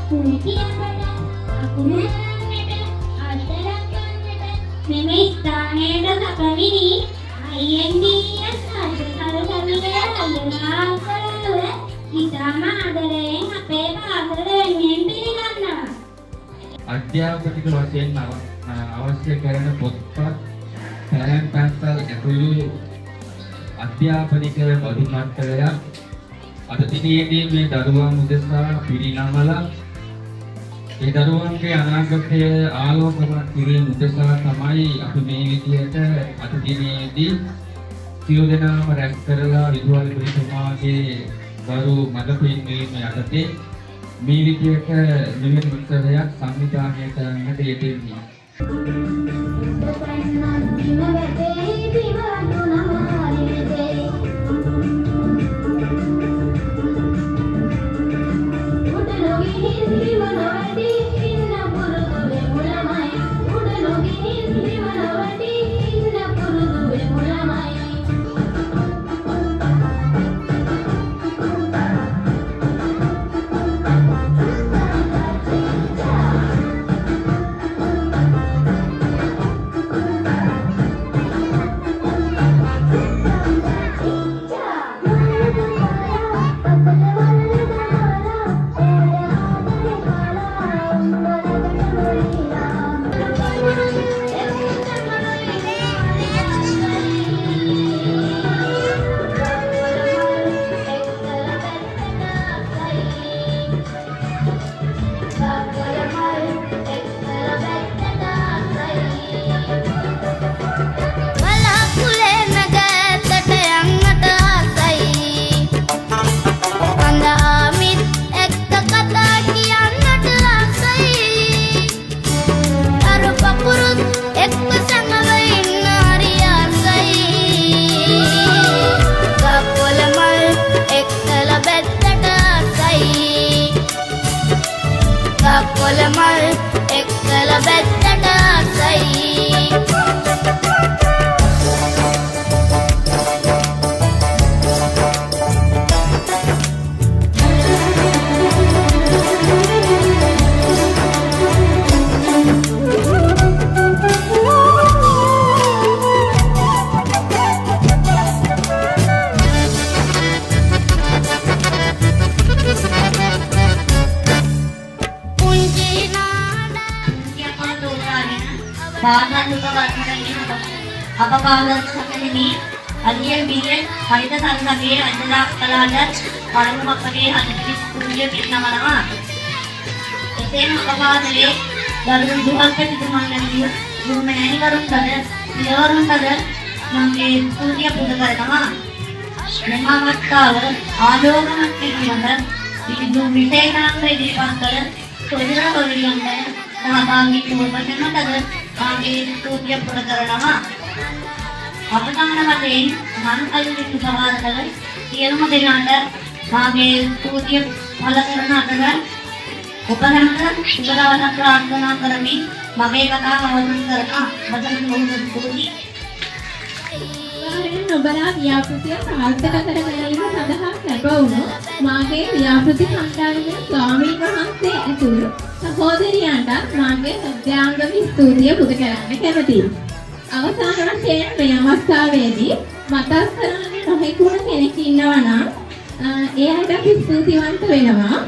කුණිතියකට අකුණන්නට අතරකන්නට මෙම ස්ථානයට සැපවිනි අයිඑන්ඩීඑස් සරසවිය අයනා කරව ඉතාම ආදරයෙන් අපේ පාසල වෙනුවෙන් පිළිගන්නවා. අධ්‍යාපනික වශයෙන් අවශ්‍ය කරන පොත්පත් පැරැන් පැන්සල් ඇතුළු අධ්‍යාපනික බඩු මට්ටමයක් අද දිනේදී මේ දරුවන් උදෙසා පිරිනමලා ඒ දරුවන්ගේ අනාගතය ආලෝකමත් කිරීම උදෙසා තමයි අපි මේ විදියට අද දිනේදී සියලු දෙනාම රැස් කරලා විදුහල් පිරිසමාගේ ගරු මඟ පෙන්වීම යටතේ මේ විදියට නිවෙන උත්සවයක් සංවිධානය කරන්නට යෙදෙන්නේ. කොළමල් එක්කල බැත්තට ආසයි අපපාදක සැකෙමි අධ්‍යයන බියෙන් හරිත සංගමයේ අධ්‍යයන කලාට පරමපක්කේ හදිසි කුලිය පිටනමනවා. එසේම අපපාදලේ දරුණු දුහල්පති තුමන්ගේ දුමනෑනි කරුන්ටද පියවරුන්ටද මගේ කුලිය පුද කරනවා. මෙමවත්තාව ආලෝකමත් පිළිබඳ විවිධ විශේෂාංග ඉදිරිපත් කළ සොයුර තොවිලන්නේ සහභාගී වූවටද මාගේ කුලිය පුද කරනවා. අපතමන වශයෙන් මන් අලුත් සමාජවල සියලුම දෙනාට මාගේ කුලිය පළ කරන අතර උපසම්පද සුබදවසක් ප්‍රාර්ථනා කරමි. මගේ කතාව අවසන් කරනවා. වදන මොහොත කුලිය ඔබලා ව්‍යාපෘතිය සාර්ථක කර ගැනීම සඳහා කැපවුණු මාගේ ව්‍යාපෘති සම්පාදක ස්වාමීන් වහන්සේ ඇතුළු සහෝදරියන්ට මාගේ සත්‍යාංගම ස්තුතිය පුද කරන්න කැමැතියි. අවසාන වශයෙන් මේ අවස්ථාවේදී මතක් කරගන්න නොහැකුණු කෙනෙක් ඉන්නවා නම් ඒ අයට අපි ස්තුතිවන්ත වෙනවා.